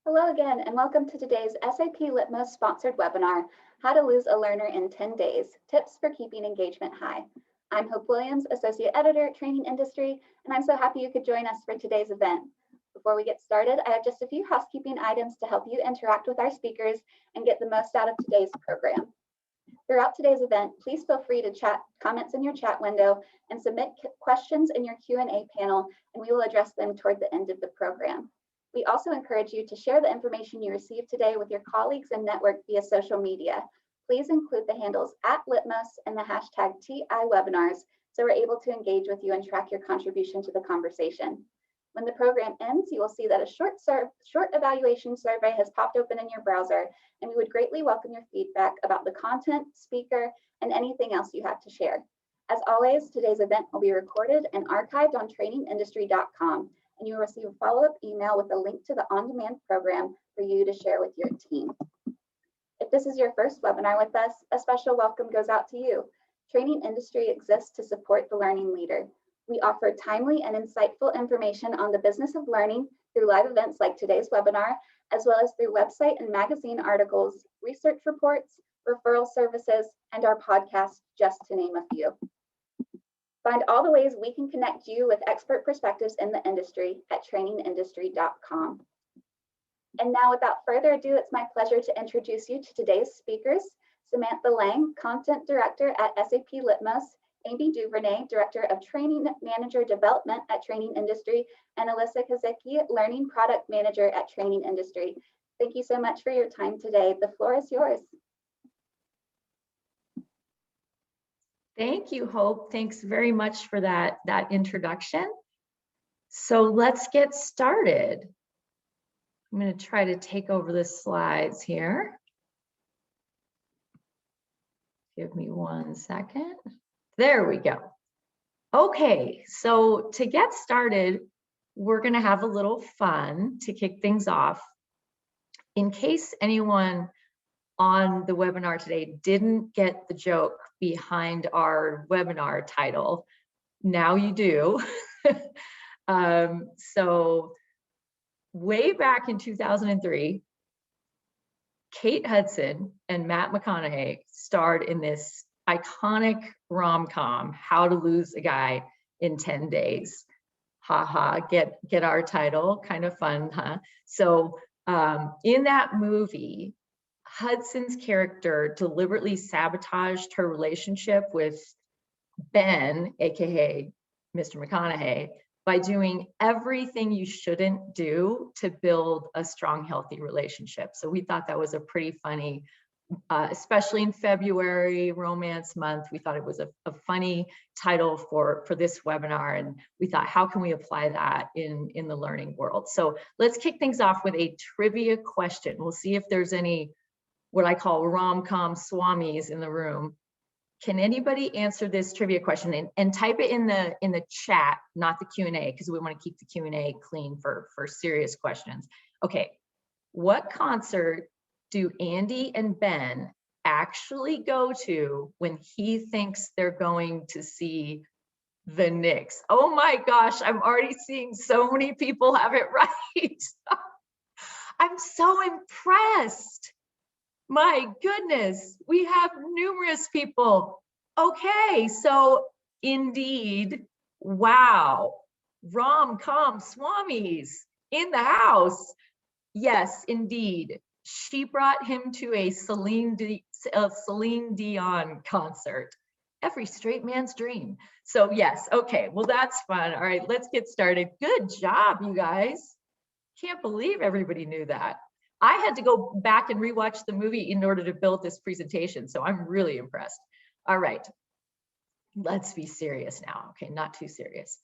Hello again, and welcome to today's SAP Litmos sponsored webinar, How to Lose a Learner in 10 Days, Tips for Keeping Engagement High. I'm Hope Williams, Associate Editor at Training Industry, and I'm so happy you could join us for today's event. Before we get started, I have just a few housekeeping items to help you interact with our speakers and get the most out of today's program. Throughout today's event, please feel free to chat comments in your chat window and submit questions in your Q&A panel, and we will address them toward the end of the program. We also encourage you to share the information you received today with your colleagues and network via social media. Please include the handles @Litmos and the hashtag #TIWebinars so we're able to engage with you and track your contribution to the conversation. When the program ends, you will see that a short evaluation survey has popped open in your browser, and we would greatly welcome your feedback about the content, speaker, and anything else you have to share. As always, today's event will be recorded and archived on trainingindustry.com. and you will receive a follow-up email with a link to the on-demand program for you to share with your team. If this is your first webinar with us, a special welcome goes out to you. Training Industry exists to support the learning leader. We offer timely and insightful information on the business of learning through live events like today's webinar, as well as through website and magazine articles, research reports, referral services, and our podcast, just to name a few. Find all the ways we can connect you with expert perspectives in the industry at trainingindustry.com. And now, without further ado, it's my pleasure to introduce you to today's speakers: Samantha Lang, Content Director at SAP Litmos, Amy Duvernay, Director of Training Manager Development at Training Industry, and Alyssa Kazicki, Learning Product Manager at Training Industry. Thank you so much for your time today. The floor is yours. Thank you, Hope. Thanks very much for that introduction. So let's get started. I'm going to try to take over the slides here. Give me 1 second. There we go. Okay, so to get started, we're going to have a little fun to kick things off. In case anyone on the webinar today didn't get the joke behind our webinar title, now you do. So way back in 2003, Kate Hudson and Matt McConaughey starred in this iconic rom-com, How to Lose a Guy in 10 Days. Haha, get our title, kind of fun, huh? So in that movie, Hudson's character deliberately sabotaged her relationship with Ben, aka Mr. McConaughey, by doing everything you shouldn't do to build a strong, healthy relationship. So we thought that was a pretty funny, especially in February, Romance Month. We thought it was a funny title for this webinar, and we thought, how can we apply that in the learning world? So let's kick things off with a trivia question. We'll see if there's any what I call rom-com swamis in the room. Can anybody answer this trivia question and type it in the chat, not the Q&A, because we want to keep the Q&A clean for serious questions. Okay, what concert do Andie and Ben actually go to when he thinks they're going to see the Knicks? Oh my gosh, I'm already seeing so many people have it right. I'm so impressed. My goodness, we have numerous people. Okay, so indeed, wow, rom-com swamis in the house. Yes, indeed. She brought him to a Celine Dion concert. Every straight man's dream. So yes, okay, well, that's fun. All right, let's get started. Good job, you guys. Can't believe everybody knew that. I had to go back and rewatch the movie in order to build this presentation, so I'm really impressed. All right, let's be serious now. Okay, not too serious.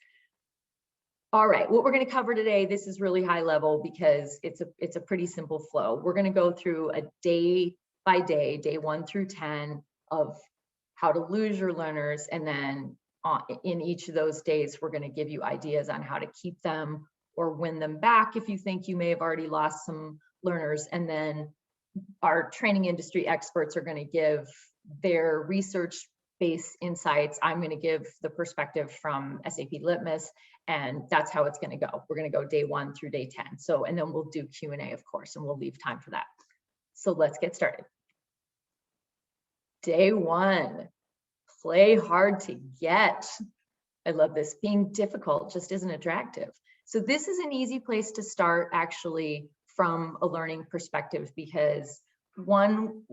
All right, what we're going to cover today, this is really high level because it's a pretty simple flow. We're going to go through a day by day, day 1 through 10 of how to lose your learners, and then in each of those days, we're going to give you ideas on how to keep them or win them back if you think you may have already lost some learners. And then our training industry experts are going to give their research base insights. I'm going to give the perspective from SAP Litmos, and that's how it's going to go. We're going to go day 1 through day 10. So, and then we'll do Q&A, of course, and we'll leave time for that. So let's get started. Day 1, play hard to get. I love this. Being difficult just isn't attractive. So this is an easy place to start, actually, from a learning perspective, because one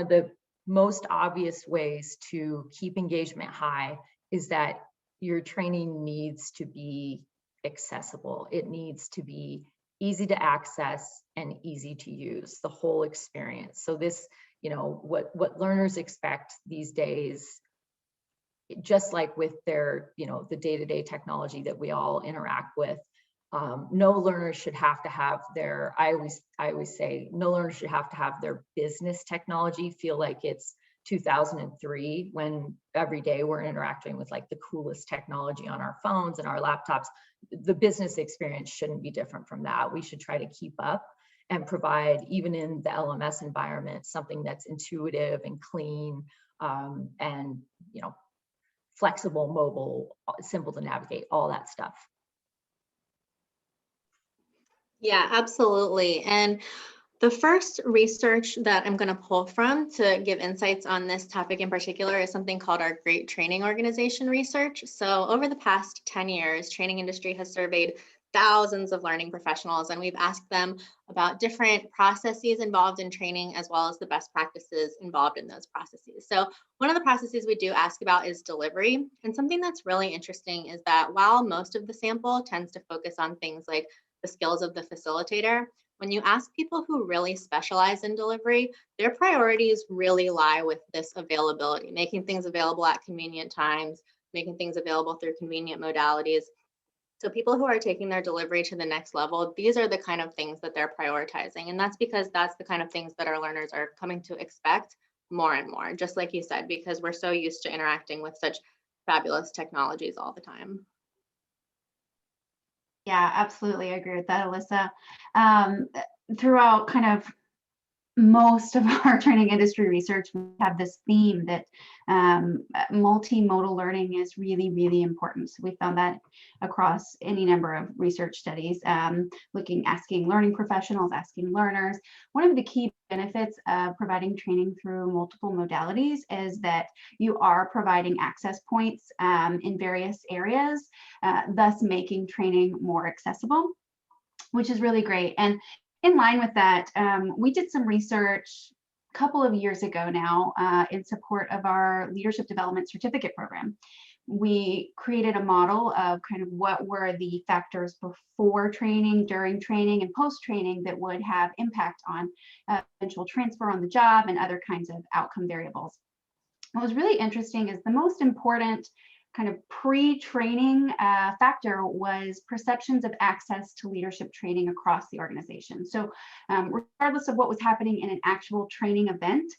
of the most obvious ways to keep engagement high is that your training needs to be accessible. It needs to be easy to access and easy to use, the whole experience. So this, what learners expect these days, just like with their, the day-to-day technology that we all interact with, no learner should have to have their, I always say, no learner should have to have their business technology feel like it's 2003, when every day we're interacting with like the coolest technology on our phones and our laptops. The business experience shouldn't be different from that. We should try to keep up and provide, even in the LMS environment, something that's intuitive and clean, and flexible, mobile, simple to navigate, all that stuff. Yeah, absolutely. And the first research that I'm going to pull from to give insights on this topic in particular is something called our Great Training Organization research. So over the past 10 years, training industry has surveyed thousands of learning professionals, and we've asked them about different processes involved in training, as well as the best practices involved in those processes. So one of the processes we do ask about is delivery. And something that's really interesting is that while most of the sample tends to focus on things like the skills of the facilitator, when you ask people who really specialize in delivery, their priorities really lie with this availability, making things available at convenient times, making things available through convenient modalities. So people who are taking their delivery to the next level, these are the kind of things that they're prioritizing. And that's because that's the kind of things that our learners are coming to expect more and more, just like you said, because we're so used to interacting with such fabulous technologies all the time. Yeah, absolutely. I agree with that, Alyssa. Throughout kind of most of our training industry research, we have this theme that multimodal learning is really, really important. So we found that across any number of research studies, asking learning professionals, asking learners. One of the key benefits of providing training through multiple modalities is that you are providing access points in various areas, thus making training more accessible, which is really great. And in line with that, we did some research a couple of years ago now in support of our leadership development certificate program. We created a model of kind of what were the factors before training, during training, and post-training that would have impact on eventual transfer on the job and other kinds of outcome variables. What was really interesting is the most important kind of pre-training factor was perceptions of access to leadership training across the organization. So regardless of what was happening in an actual training event,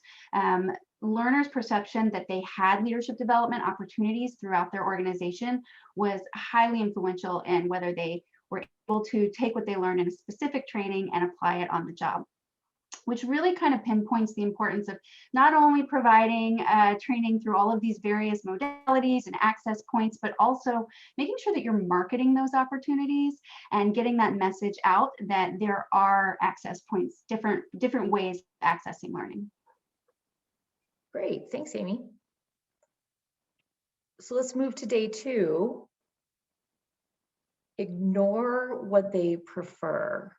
learners' perception that they had leadership development opportunities throughout their organization was highly influential in whether they were able to take what they learned in a specific training and apply it on the job, which really kind of pinpoints the importance of not only providing training through all of these various modalities and access points, but also making sure that you're marketing those opportunities and getting that message out that there are access points, different ways of accessing learning. Great, thanks, Amy. So let's move to day 2. Ignore what they prefer.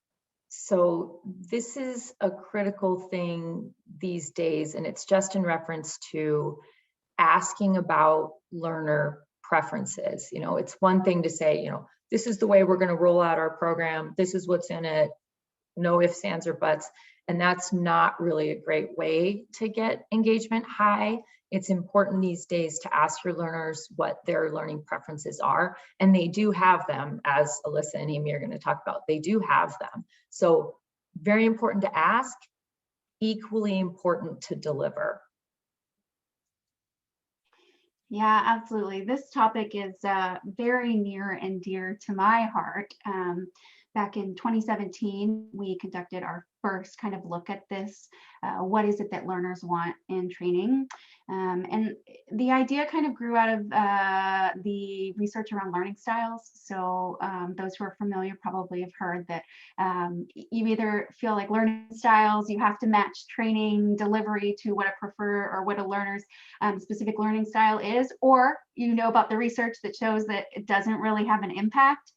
So this is a critical thing these days, and it's just in reference to asking about learner preferences. It's one thing to say, this is the way we're going to roll out our program. This is what's in it. No ifs, ands, or buts. And that's not really a great way to get engagement high. It's important these days to ask your learners what their learning preferences are. And they do have them, as Alyssa and Amy are going to talk about. They do have them. So very important to ask, equally important to deliver. Yeah, absolutely. This topic is very near and dear to my heart back in 2017, we conducted our first kind of look at this. What is it that learners want in training? And the idea kind of grew out of the research around learning styles. So those who are familiar probably have heard that you either feel like learning styles, you have to match training delivery to what a prefer or what a learner's specific learning style is, or you know about the research that shows that it doesn't really have an impact.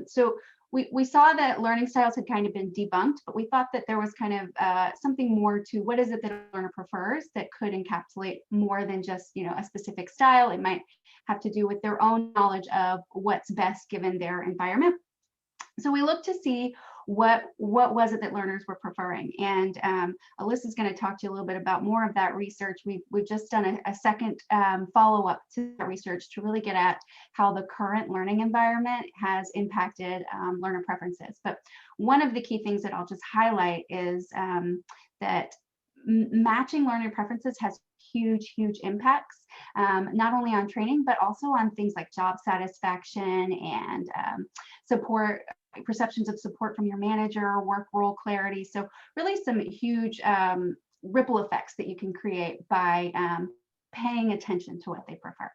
So we saw that learning styles had kind of been debunked, but we thought that there was kind of something more to what is it that a learner prefers that could encapsulate more than just, you know, a specific style. It might have to do with their own knowledge of what's best given their environment. So we looked to see what was it that learners were preferring. And Alyssa's going to talk to you a little bit about more of that research. We've just done a second follow-up to that research to really get at how the current learning environment has impacted learner preferences. But one of the key things that I'll just highlight is that matching learner preferences has huge impacts, not only on training, but also on things like job satisfaction and support, perceptions of support from your manager, work role clarity. So really some huge ripple effects that you can create by paying attention to what they prefer.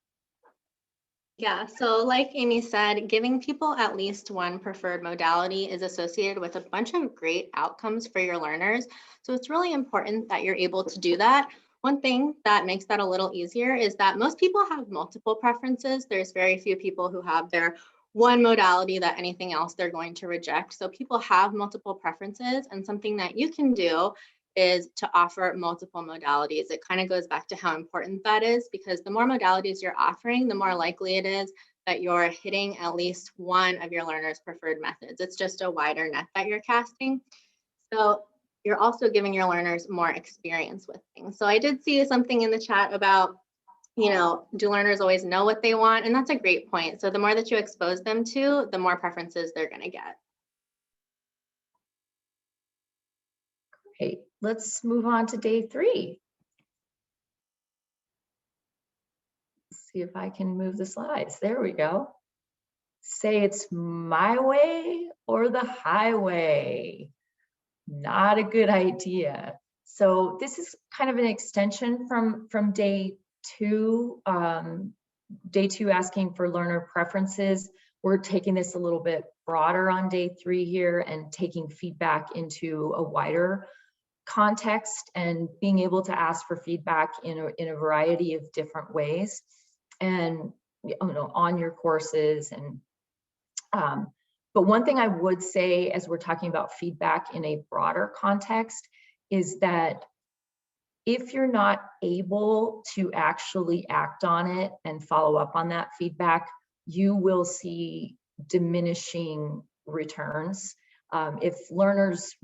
Yeah, so like Amy said, giving people at least one preferred modality is associated with a bunch of great outcomes for your learners. So it's really important that you're able to do that. One thing that makes that a little easier is that most people have multiple preferences. There's very few people who have their one modality that anything else they're going to reject. So people have multiple preferences, and something that you can do is to offer multiple modalities. It kind of goes back to how important that is, because the more modalities you're offering, the more likely it is that you're hitting at least one of your learners' preferred methods. It's just a wider net that you're casting. So you're also giving your learners more experience with things. So I did see something in the chat about, you know, do learners always know what they want? And that's a great point. So the more that you expose them to, the more preferences they're going to get. Great. Let's move on to day 3. Let's see if I can move the slides. There we go. Say it's my way or the highway. Not a good idea. So this is kind of an extension from day 2. Day 2 asking for learner preferences. We're taking this a little bit broader on day 3 here and taking feedback into a wider context and being able to ask for feedback in a variety of different ways, and you know, on your courses. And but one thing I would say as we're talking about feedback in a broader context is that if you're not able to actually act on it and follow up on that feedback, you will see diminishing returns. If learners,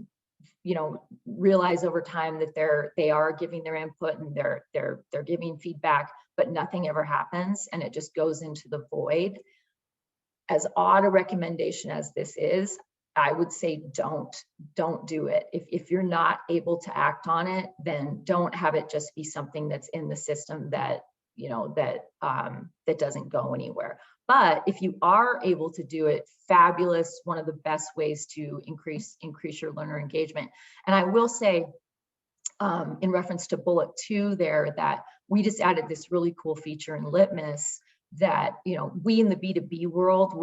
you know, realize over time that they are giving their input and they're giving feedback, but nothing ever happens and it just goes into the void. As odd a recommendation as this is, I would say don't do it. If you're not able to act on it, then don't have it just be something that's in the system that, you know, that doesn't go anywhere. But if you are able to do it, fabulous, one of the best ways to increase your learner engagement. And I will say, in reference to bullet 2 there, that we just added this really cool feature in Litmos that, you know, we in the B2B world,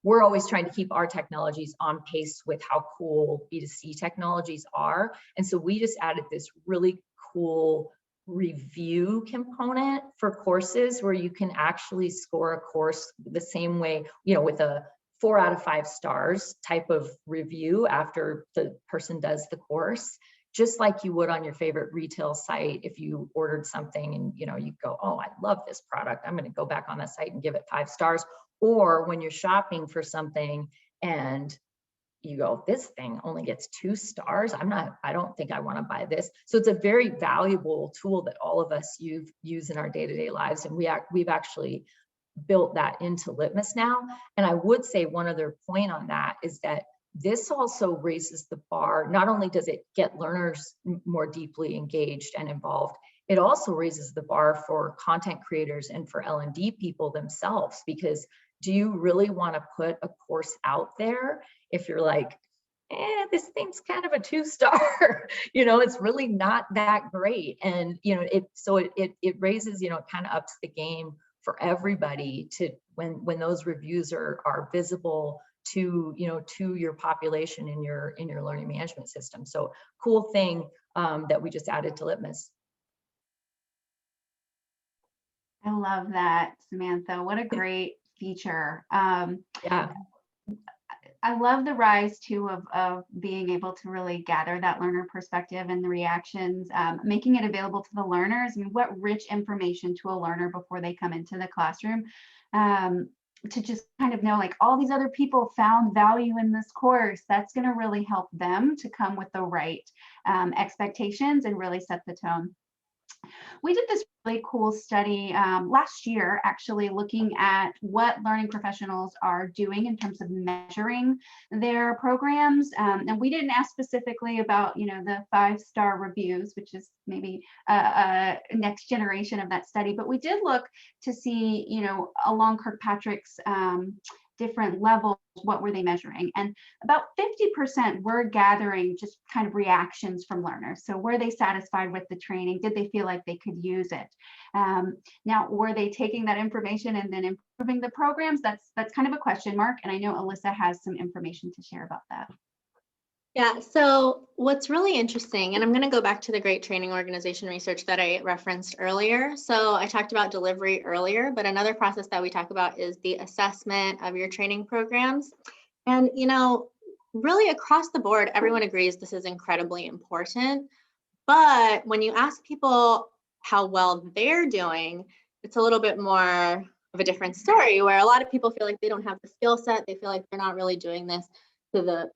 we're always trying to keep our technologies on pace with how cool B2C technologies are. And so we just added this really cool review component for courses where you can actually score a course the same way, you know, with a 4 out of 5 stars type of review after the person does the course, just like you would on your favorite retail site. If you ordered something and, you know, you go, oh, I love this product, I'm going to go back on that site and give it 5 stars. Or when you're shopping for something and you go, this thing only gets 2 stars, I don't think I want to buy this. So it's a very valuable tool that all of us use in our day-to-day lives. And we've actually built that into Litmos now. And I would say one other point on that is that this also raises the bar. Not only does it get learners more deeply engaged and involved, it also raises the bar for content creators and for L&D people themselves, because do you really want to put a course out there if you're like, this thing's kind of a 2-star, it's really not that great. And, it raises, it kind of ups the game for everybody to, when those reviews are visible to, to your population in your learning management system. So cool thing that we just added to Litmos. I love that, Samantha. What a great feature. Yeah. I love the rise too of being able to really gather that learner perspective and the reactions, making it available to the learners. I mean, what rich information to a learner before they come into the classroom, to just kind of know, like, all these other people found value in this course. That's going to really help them to come with the right expectations and really set the tone. We did this really cool study last year, actually, looking at what learning professionals are doing in terms of measuring their programs. And we didn't ask specifically about, the 5-star reviews, which is maybe a next generation of that study. But we did look to see, along Kirkpatrick's different levels, what were they measuring? And about 50% were gathering just kind of reactions from learners. So were they satisfied with the training? Did they feel like they could use it? Now, were they taking that information and then improving the programs? That's kind of a question mark. And I know Alyssa has some information to share about that. Yeah, so what's really interesting, and I'm going to go back to the Great Training Organization research that I referenced earlier. So I talked about delivery earlier, but another process that we talk about is the assessment of your training programs. And, really across the board, everyone agrees this is incredibly important. But when you ask people how well they're doing, it's a little bit more of a different story, where a lot of people feel like they don't have the skill set. They feel like they're not really doing this to the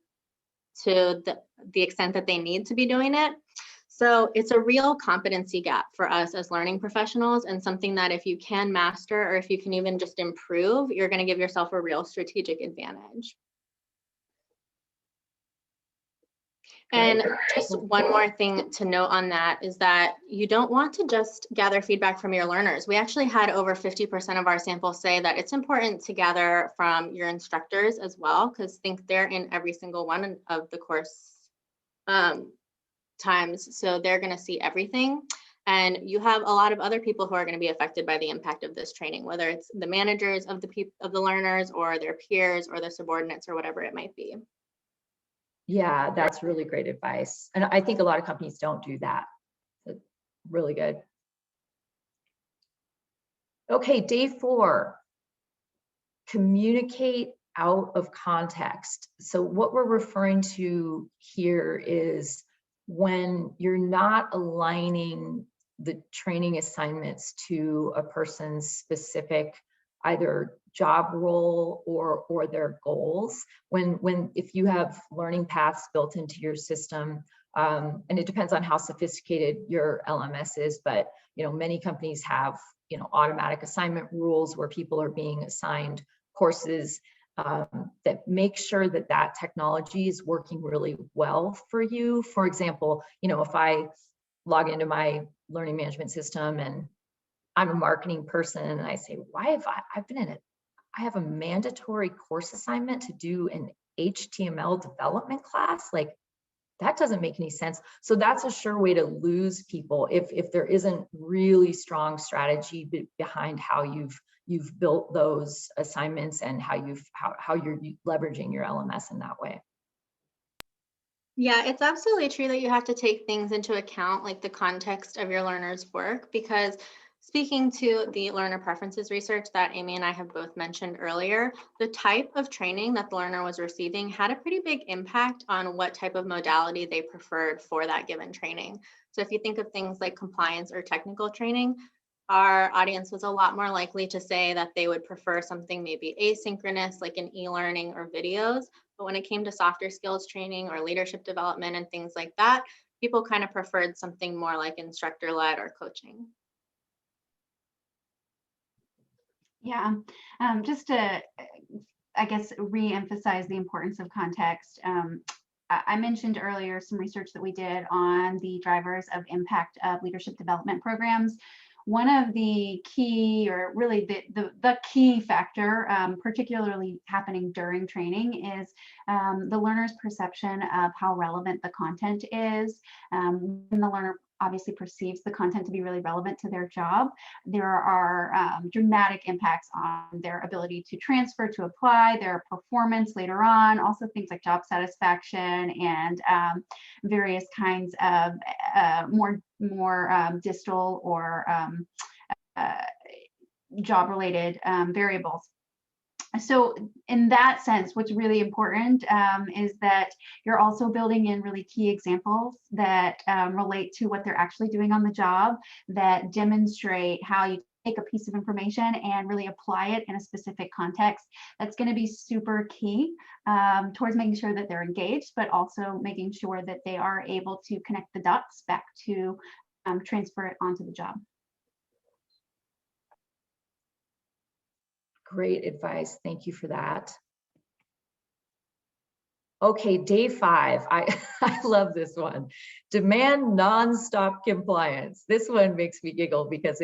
extent that they need to be doing it. So it's a real competency gap for us as learning professionals, and something that if you can master, or if you can even just improve, you're going to give yourself a real strategic advantage. And just one more thing to note on that is that you don't want to just gather feedback from your learners. We actually had over 50% of our sample say that it's important to gather from your instructors as well, because think they're in every single one of the course times. So they're going to see everything. And you have a lot of other people who are going to be affected by the impact of this training, whether it's the managers of the learners, or their peers, or their subordinates, or whatever it might be. Yeah, that's really great advice. And I think a lot of companies don't do that. That's really good. Okay, day 4, communicate out of context. So what we're referring to here is when you're not aligning the training assignments to a person's specific either job role or their goals. If you have learning paths built into your system, and it depends on how sophisticated your LMS is, but many companies have automatic assignment rules where people are being assigned courses that make sure that technology is working really well for you. For example, if I log into my learning management system and I'm a marketing person and I say, why have I have a mandatory course assignment to do an HTML development class? Like, that doesn't make any sense. So that's a sure way to lose people if there isn't really strong strategy behind how you've built those assignments and how you're leveraging your LMS in that way. Yeah, it's absolutely true that you have to take things into account, like the context of your learner's work, because speaking to the learner preferences research that Amy and I have both mentioned earlier, the type of training that the learner was receiving had a pretty big impact on what type of modality they preferred for that given training. So if you think of things like compliance or technical training, our audience was a lot more likely to say that they would prefer something maybe asynchronous, like an e-learning or videos. But when it came to softer skills training or leadership development and things like that, people kind of preferred something more like instructor-led or coaching. Yeah, just to, I guess, re-emphasize the importance of context. I mentioned earlier some research that we did on the drivers of impact of leadership development programs. One of the key, or really the key factor, particularly happening during training, is the learner's perception of how relevant the content is. When the learner obviously perceives the content to be really relevant to their job, there are dramatic impacts on their ability to transfer, to apply, their performance later on, also things like job satisfaction and various kinds of more distal or job-related variables. So in that sense, what's really important is that you're also building in really key examples that relate to what they're actually doing on the job, that demonstrate how you take a piece of information and really apply it in a specific context. That's going to be super key towards making sure that they're engaged, but also making sure that they are able to connect the dots back to transfer it onto the job. Great advice. Thank you for that. Okay, day 5. I love this one. Demand nonstop compliance. This one makes me giggle because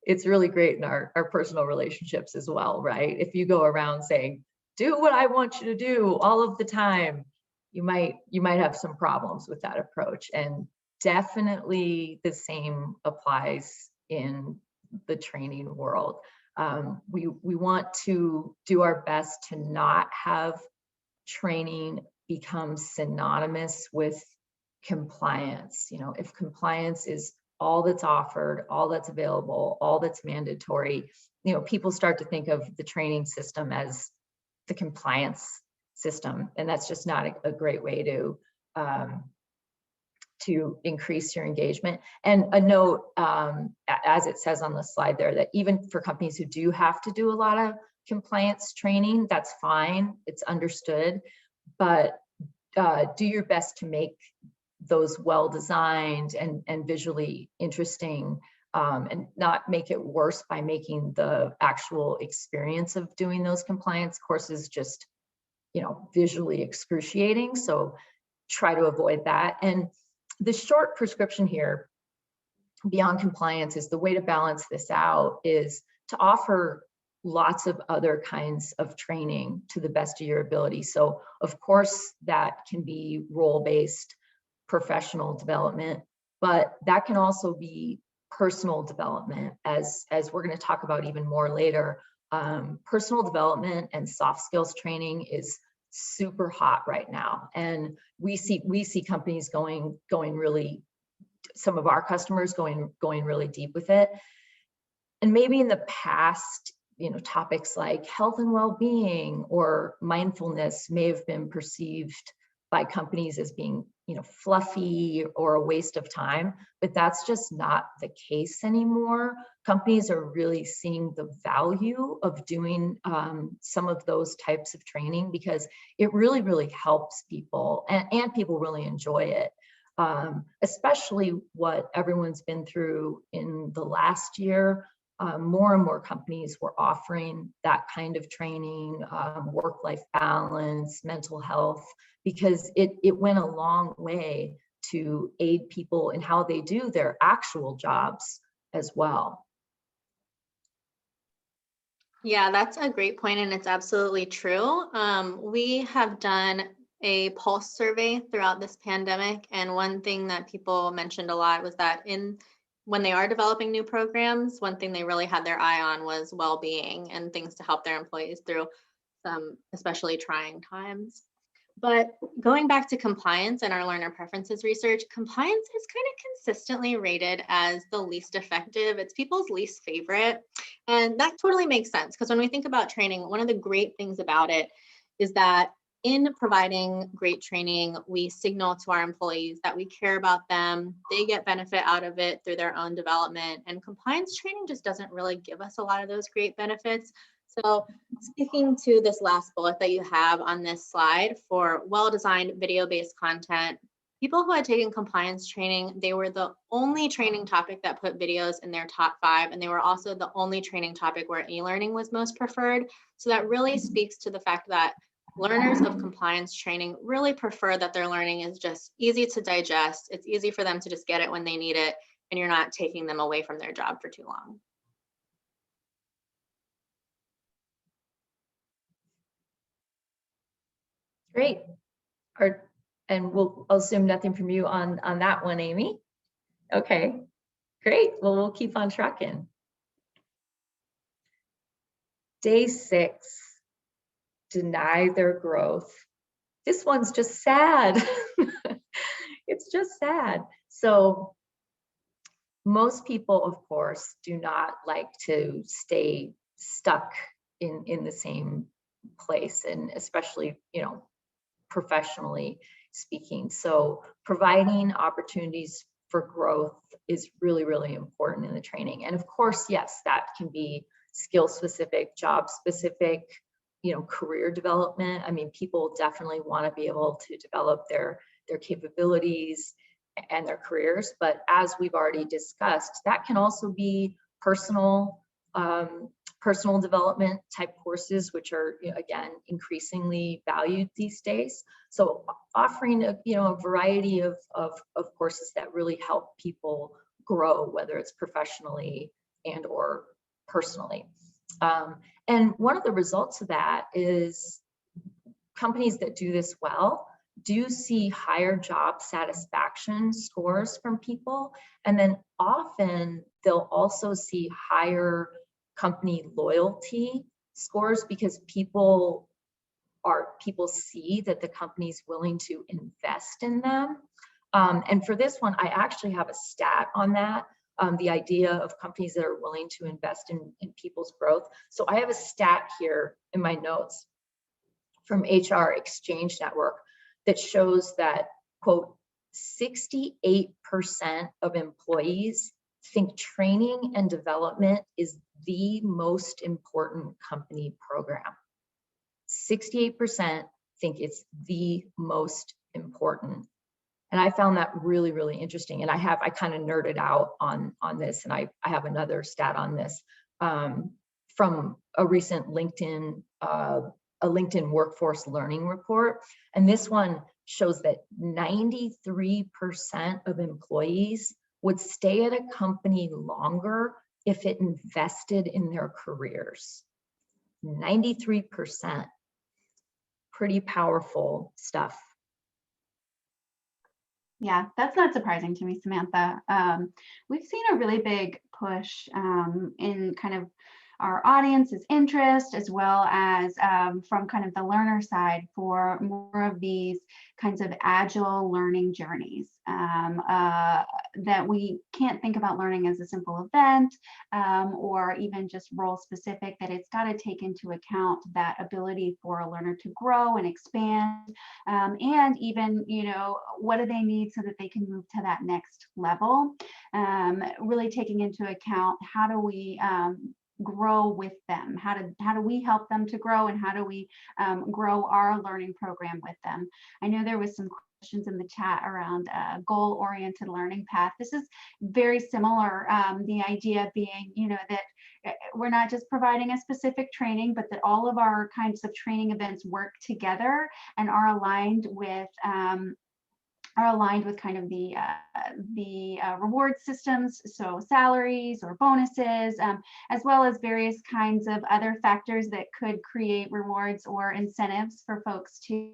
it's really great in our personal relationships as well, right? If you go around saying, do what I want you to do all of the time, you might have some problems with that approach. And definitely the same applies in the training world. We want to do our best to not have training become synonymous with compliance. You know, if compliance is all that's offered, all that's available, all that's mandatory, you know, people start to think of the training system as the compliance system, and that's just not a great way to increase your engagement. And a note, as it says on the slide there, that even for companies who do have to do a lot of compliance training, that's fine, it's understood, but do your best to make those well-designed and visually interesting, and not make it worse by making the actual experience of doing those compliance courses just, you know, visually excruciating. So try to avoid that. And the short prescription here, beyond compliance, is the way to balance this out is to offer lots of other kinds of training to the best of your ability. So of course that can be role-based professional development, but that can also be personal development, as we're going to talk about even more later. Personal development and soft skills training is super hot right now, and we see companies going really, some of our customers going really deep with it. And maybe in the past, you know, topics like health and well-being or mindfulness may have been perceived by companies as being, you know, fluffy or a waste of time, but that's just not the case anymore. Companies are really seeing the value of doing some of those types of training because it really helps people, and people really enjoy it. Especially what everyone's been through in the last year. More and more companies were offering that kind of training, work-life balance, mental health, because it went a long way to aid people in how they do their actual jobs as well. Yeah, that's a great point, and it's absolutely true. We have done a pulse survey throughout this pandemic, and one thing that people mentioned a lot was that when they are developing new programs, one thing they really had their eye on was well-being and things to help their employees through some especially trying times. But going back to compliance and our learner preferences research, compliance is kind of consistently rated as the least effective. It's people's least favorite. And that totally makes sense, because when we think about training, one of the great things about it is that in providing great training, we signal to our employees that we care about them. They get benefit out of it through their own development. And compliance training just doesn't really give us a lot of those great benefits. So speaking to this last bullet that you have on this slide for well-designed video-based content, people who had taken compliance training, they were the only training topic that put videos in their top 5, and they were also the only training topic where e-learning was most preferred. So that really speaks to the fact that learners of compliance training really prefer that their learning is just easy to digest. It's easy for them to just get it when they need it, and you're not taking them away from their job for too long. Great. And we'll assume nothing from you on that one, Amy. Okay, great. Well, we'll keep on trucking. Day 6, deny their growth. This one's just sad. It's just sad. So most people, of course, do not like to stay stuck in the same place, and especially, professionally speaking. So providing opportunities for growth is really, really important in the training. And of course, yes, that can be skill specific, job specific, career development. I mean, people definitely want to be able to develop their capabilities and their careers. But as we've already discussed, that can also be personal development type courses, which are, again, increasingly valued these days. So offering a variety of courses that really help people grow, whether it's professionally and or personally. And one of the results of that is companies that do this well do see higher job satisfaction scores from people. And then often they'll also see higher company loyalty scores because people see that the company's willing to invest in them. And for this one, I actually have a stat on that. The idea of companies that are willing to invest in people's growth. So I have a stat here in my notes from HR Exchange Network that shows that, quote, 68% of employees think training and development is the most important company program. 68% think it's the most important. And I found that really, really interesting. And I kind of nerded out on this, and I have another stat on this from a recent LinkedIn workforce learning report. And this one shows that 93% of employees would stay at a company longer if it invested in their careers. 93%. Pretty powerful stuff. Yeah, that's not surprising to me, Samantha. We've seen a really big push in kind of our audience's interest, as well as from kind of the learner side, for more of these kinds of agile learning journeys, that we can't think about learning as a simple event or even just role specific, that it's got to take into account that ability for a learner to grow and expand, and even, what do they need so that they can move to that next level, really taking into account how do we grow with them, how do we help them to grow, and how do we grow our learning program with them. I know there was some questions in the chat around goal-oriented learning path. This is very similar, the idea being, that we're not just providing a specific training, but that all of our kinds of training events work together and are aligned with kind of the reward systems, so salaries or bonuses, as well as various kinds of other factors that could create rewards or incentives for folks to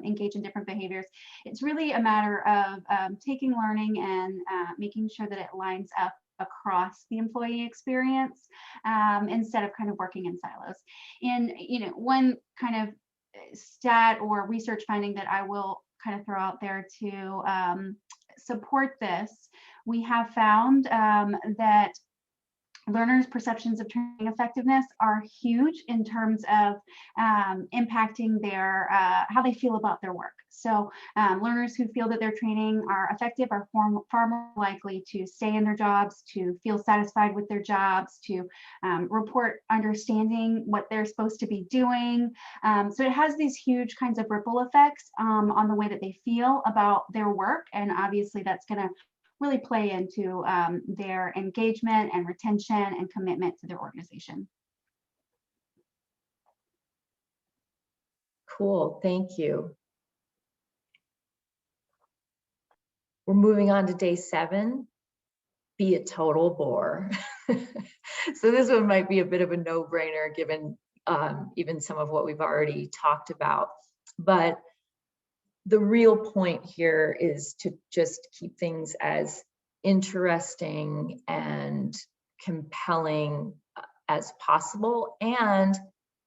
engage in different behaviors. It's really a matter of taking learning and making sure that it lines up across the employee experience, instead of kind of working in silos. And one kind of stat or research finding that I will kind of throw out there to support this, we have found that learners' perceptions of training effectiveness are huge in terms of impacting their how they feel about their work. So learners who feel that their training are effective are far more likely to stay in their jobs, to feel satisfied with their jobs, to report understanding what they're supposed to be doing. So it has these huge kinds of ripple effects on the way that they feel about their work, and obviously that's going to really play into their engagement and retention and commitment to their organization. Cool, thank you. We're moving on to day 7, be a total bore. So this one might be a bit of a no-brainer given even some of what we've already talked about. But the real point here is to just keep things as interesting and compelling as possible, and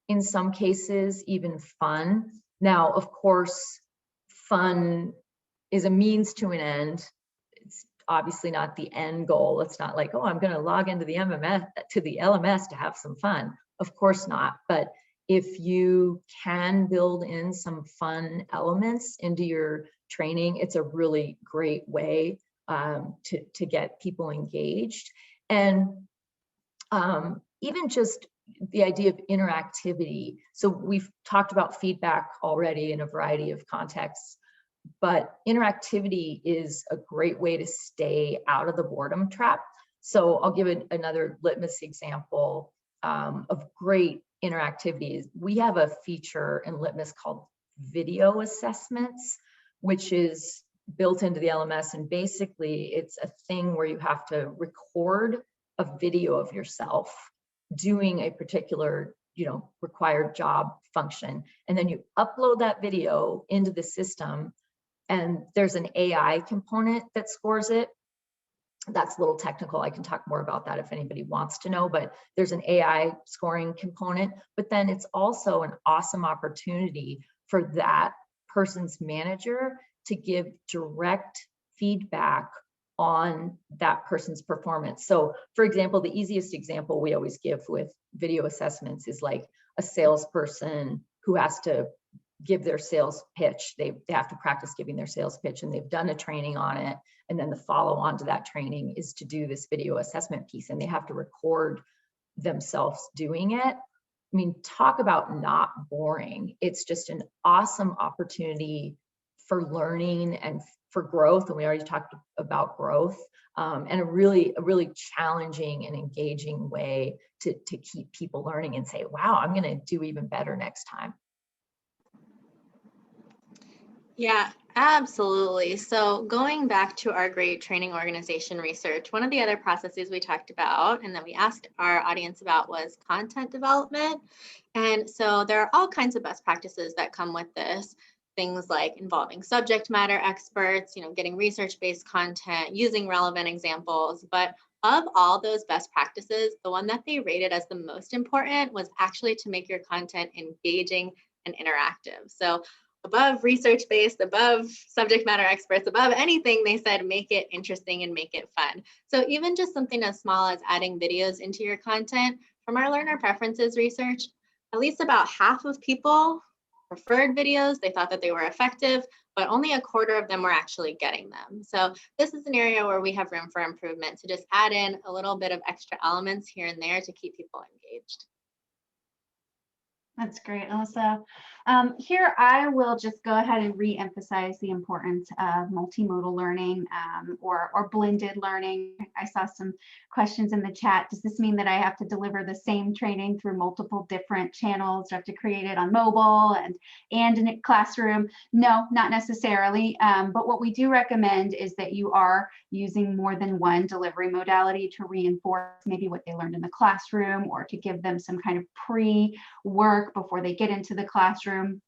in some cases even fun. Now, of course, fun is a means to an end. It's obviously not the end goal. It's not like, oh, I'm going to log into the LMS to have some fun. Of course not. But if you can build in some fun elements into your training, it's a really great way to get people engaged. And even just the idea of interactivity. So we've talked about feedback already in a variety of contexts, but interactivity is a great way to stay out of the boredom trap. So I'll give another litmus example of great interactivity. We have a feature in Litmos called video assessments, which is built into the LMS. And basically it's a thing where you have to record a video of yourself doing a particular, required job function. And then you upload that video into the system, and there's an AI component that scores it. That's a little technical. I can talk more about that if anybody wants to know, but there's an AI scoring component. But then it's also an awesome opportunity for that person's manager to give direct feedback on that person's performance. So for example, the easiest example we always give with video assessments is like a salesperson who has to give their sales pitch. They have to practice giving their sales pitch, and they've done a training on it. And then the follow on to that training is to do this video assessment piece, and they have to record themselves doing it. I mean, talk about not boring. It's just an awesome opportunity for learning and for growth. And we already talked about growth, and a really challenging and engaging way to keep people learning and say, wow, I'm going to do even better next time. Yeah, absolutely. So going back to our great training organization research, one of the other processes we talked about and that we asked our audience about was content development. And so there are all kinds of best practices that come with this. Things like involving subject matter experts, getting research-based content, using relevant examples. But of all those best practices, the one that they rated as the most important was actually to make your content engaging and interactive. So above research-based, above subject matter experts, above anything, they said, make it interesting and make it fun. So even just something as small as adding videos into your content, from our learner preferences research, at least about half of people preferred videos. They thought that they were effective, but only a quarter of them were actually getting them. So this is an area where we have room for improvement to just add in a little bit of extra elements here and there to keep people engaged. That's great, Alyssa. Here, I will just go ahead and re-emphasize the importance of multimodal learning or blended learning. I saw some questions in the chat. Does this mean that I have to deliver the same training through multiple different channels? Do I have to create it on mobile and in a classroom? No, not necessarily. But what we do recommend is that you are using more than one delivery modality to reinforce maybe what they learned in the classroom, or to give them some kind of pre-work before they get into the classroom.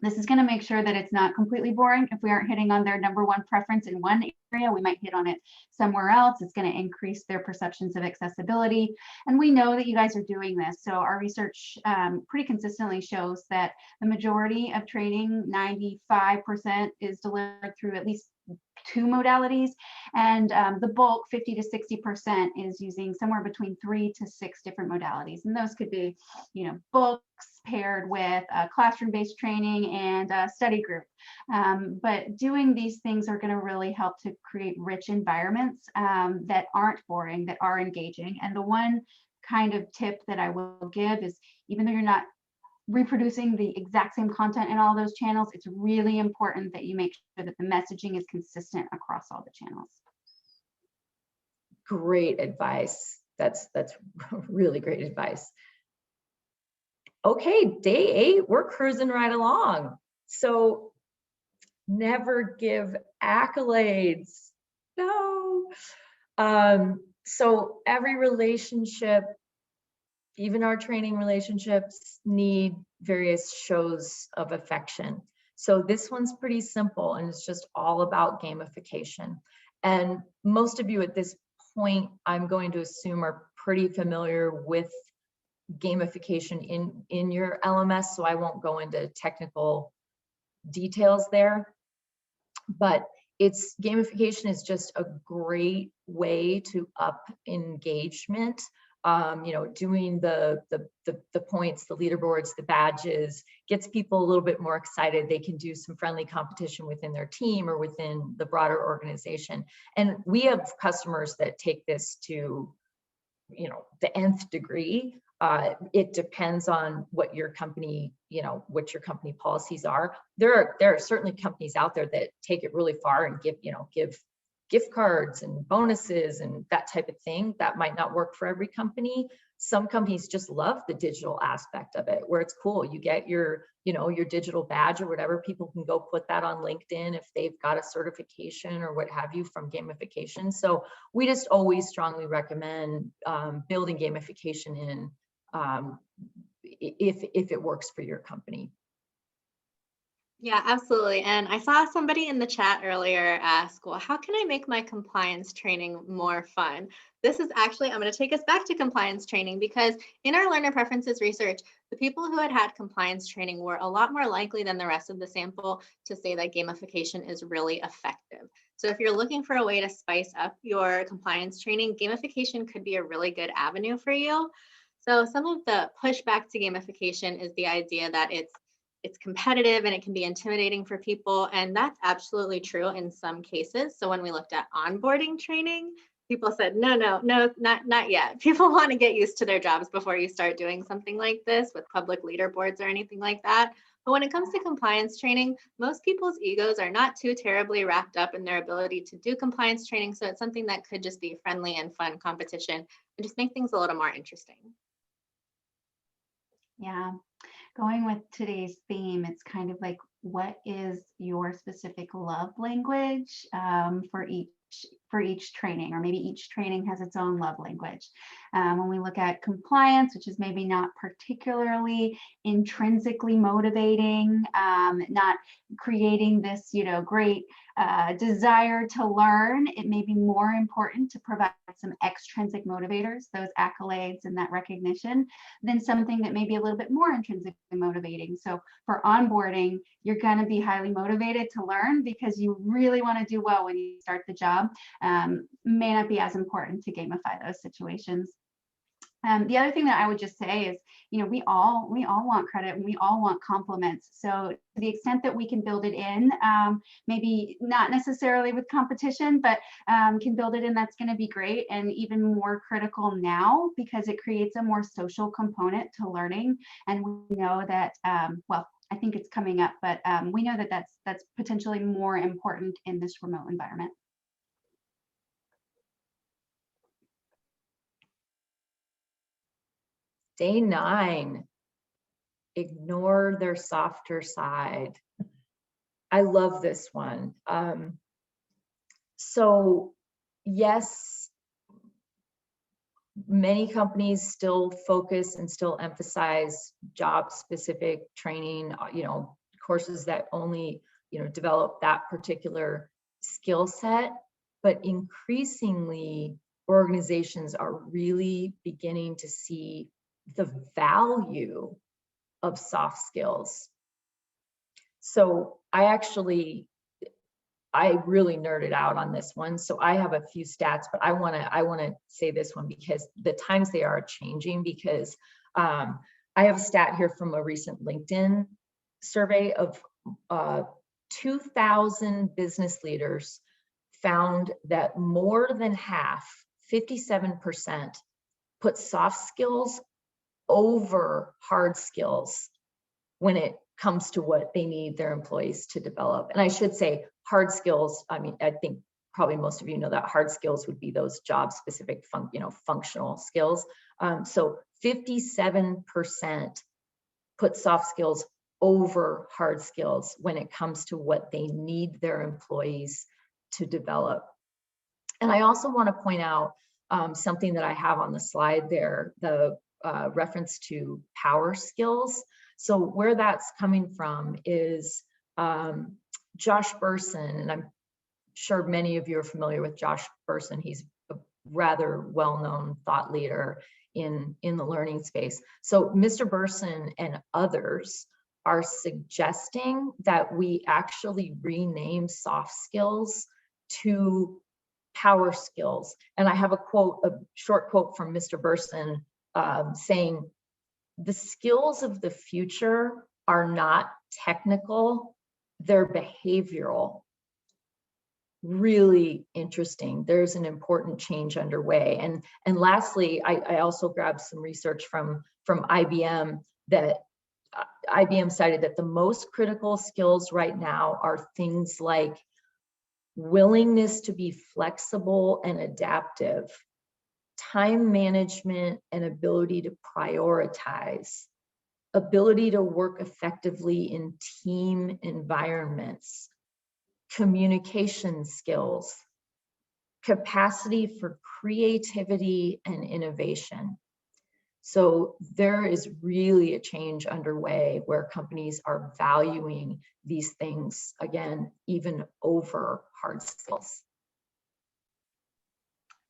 This is going to make sure that it's not completely boring. If we aren't hitting on their number one preference in one area, we might hit on it somewhere else. It's going to increase their perceptions of accessibility. And we know that you guys are doing this. So our research pretty consistently shows that the majority of training, 95%, is delivered through at least 2 modalities, and the bulk, 50 to 60%, is using somewhere between 3 to 6 different modalities. And those could be, books paired with classroom-based training and a study group. But doing these things are going to really help to create rich environments that aren't boring, that are engaging. And the one kind of tip that I will give is, even though you're not reproducing the exact same content in all those channels, it's really important that you make sure that the messaging is consistent across all the channels. Great advice. That's really great advice. Okay, day 8, we're cruising right along. So never give accolades. No. So every relationship, even our training relationships, need various shows of affection. So this one's pretty simple, and it's just all about gamification. And most of you at this point, I'm going to assume, are pretty familiar with gamification in your LMS, so I won't go into technical details there. But gamification is just a great way to up engagement. Doing the points, the leaderboards, the badges, gets people a little bit more excited. They can do some friendly competition within their team or within the broader organization. And we have customers that take this to, the nth degree. It depends on what your company, what your company policies are. There are certainly companies out there that take it really far and give gift cards and bonuses and that type of thing. That might not work for every company. Some companies just love the digital aspect of it, where it's cool. You get your digital badge or whatever. People can go put that on LinkedIn if they've got a certification or what have you from gamification. So we just always strongly recommend building gamification in if it works for your company. Yeah, absolutely. And I saw somebody in the chat earlier ask, well, how can I make my compliance training more fun? This is actually, I'm going to take us back to compliance training, because in our learner preferences research, the people who had compliance training were a lot more likely than the rest of the sample to say that gamification is really effective. So if you're looking for a way to spice up your compliance training, gamification could be a really good avenue for you. So some of the pushback to gamification is the idea that it's competitive and it can be intimidating for people. And that's absolutely true in some cases. So when we looked at onboarding training, people said, no, not yet. People want to get used to their jobs before you start doing something like this with public leaderboards or anything like that. But when it comes to compliance training, most people's egos are not too terribly wrapped up in their ability to do compliance training. So it's something that could just be friendly and fun competition and just make things a little more interesting. Yeah. Going with today's theme, it's kind of like, what is your specific love language for each training, or maybe each training has its own love language. When we look at compliance, which is maybe not particularly intrinsically motivating, not creating this, great desire to learn, it may be more important to provide some extrinsic motivators, those accolades and that recognition, than something that may be a little bit more intrinsically motivating. So for onboarding, you're going to be highly motivated to learn because you really want to do well when you start the job. May not be as important to gamify those situations. The other thing that I would just say is, we all want credit and we all want compliments. So to the extent that we can build it in, maybe not necessarily with competition, but can build it in, that's going to be great, and even more critical now because it creates a more social component to learning. And we know that, well, I think it's coming up, but we know that that's potentially more important in this remote environment. Day 9, ignore their softer side. I love this one. So yes, many companies still focus and still emphasize job-specific training, courses that only, develop that particular skill set. But increasingly, organizations are really beginning to see the value of soft skills. So I really nerded out on this one. So I have a few stats, but I want to say this one because the times they are changing, because I have a stat here from a recent LinkedIn survey of 2,000 business leaders found that more than half, 57%, put soft skills over hard skills when it comes to what they need their employees to develop. And I should say hard skills, I think probably most of you know that hard skills would be those job specific functional skills. So 57% put soft skills over hard skills when it comes to what they need their employees to develop. And I also want to point out something that I have on the slide there, the reference to power skills. So where that's coming from is Josh Bersin, and I'm sure many of you are familiar with Josh Bersin. He's a rather well-known thought leader in the learning space. So Mr. Bersin and others are suggesting that we actually rename soft skills to power skills. And I have a quote, a short quote from Mr. Bersin saying, "The skills of the future are not technical, they're behavioral." Really interesting. There's an important change underway. And lastly, I also grabbed some research from IBM that IBM cited that the most critical skills right now are things like willingness to be flexible and adaptive, time management and ability to prioritize, ability to work effectively in team environments, communication skills, capacity for creativity and innovation. So there is really a change underway where companies are valuing these things, again, even over hard skills.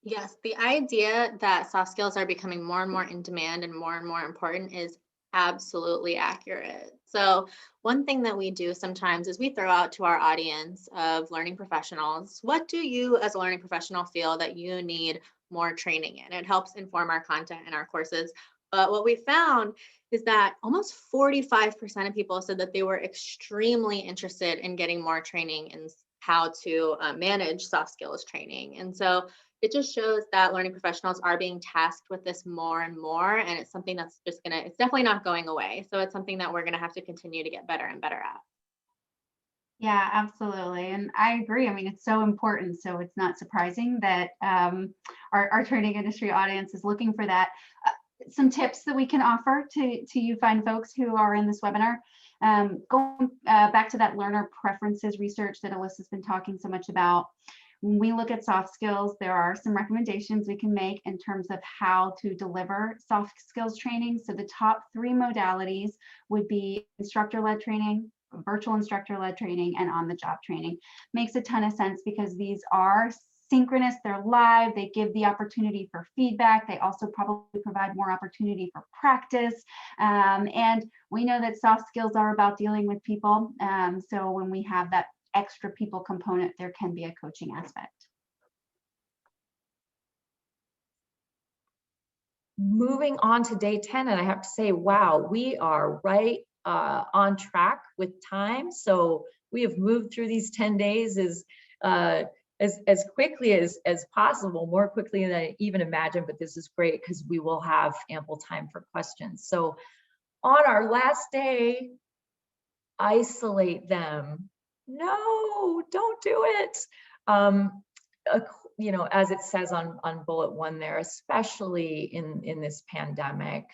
Yes, the idea that soft skills are becoming more and more in demand and more important is absolutely accurate. So one thing that we do sometimes is we throw out to our audience of learning professionals, what do you as a learning professional feel that you need more training in? It helps inform our content and our courses. But what we found is that almost 45% of people said that they were extremely interested in getting more training in how to manage soft skills training. And so it just shows that learning professionals are being tasked with this more and more, and it's something that's just it's definitely not going away. So it's something that we're gonna have to continue to get better and better at. Yeah, absolutely. And I agree. I mean, it's so important. So it's not surprising that our training industry audience is looking for that. Some tips that we can offer to you fine folks who are in this webinar. Going back to that learner preferences research that Alyssa's been talking so much about. When we look at soft skills, there are some recommendations we can make in terms of how to deliver soft skills training. So the top 3 modalities would be instructor-led training, virtual instructor-led training, and on-the-job training. Makes a ton of sense because these are synchronous, they're live, they give the opportunity for feedback. They also probably provide more opportunity for practice. And we know that soft skills are about dealing with people. So when we have that extra people component, there can be a coaching aspect. Moving on to day 10, and I have to say, wow, we are right on track with time. So we have moved through these 10 days as quickly as possible, more quickly than I even imagined, but this is great because we will have ample time for questions. So on our last day, isolate them. No, don't do it. You know, as it says on bullet 1 there, especially in this pandemic,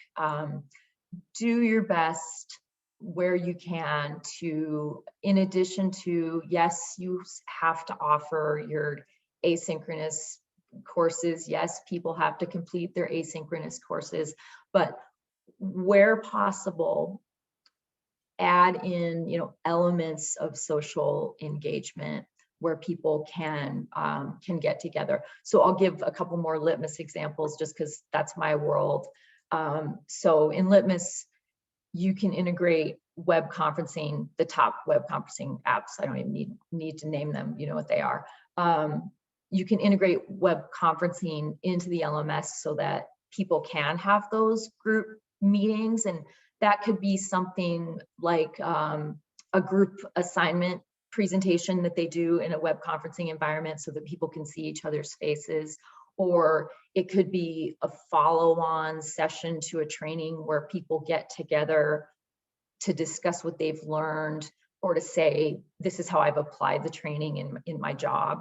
do your best where you can to, in addition to, yes, you have to offer your asynchronous courses. Yes, people have to complete their asynchronous courses, but where possible, add in, you know, elements of social engagement where people can get together. So I'll give a couple more Litmos examples just because that's my world. So in Litmos, you can integrate web conferencing, the top web conferencing apps. I don't even need to name them, you know what they are. You can integrate web conferencing into the LMS so that people can have those group meetings, and that could be something like a group assignment presentation that they do in a web conferencing environment so that people can see each other's faces. Or it could be a follow-on session to a training where people get together to discuss what they've learned, or to say, this is how I've applied the training in my job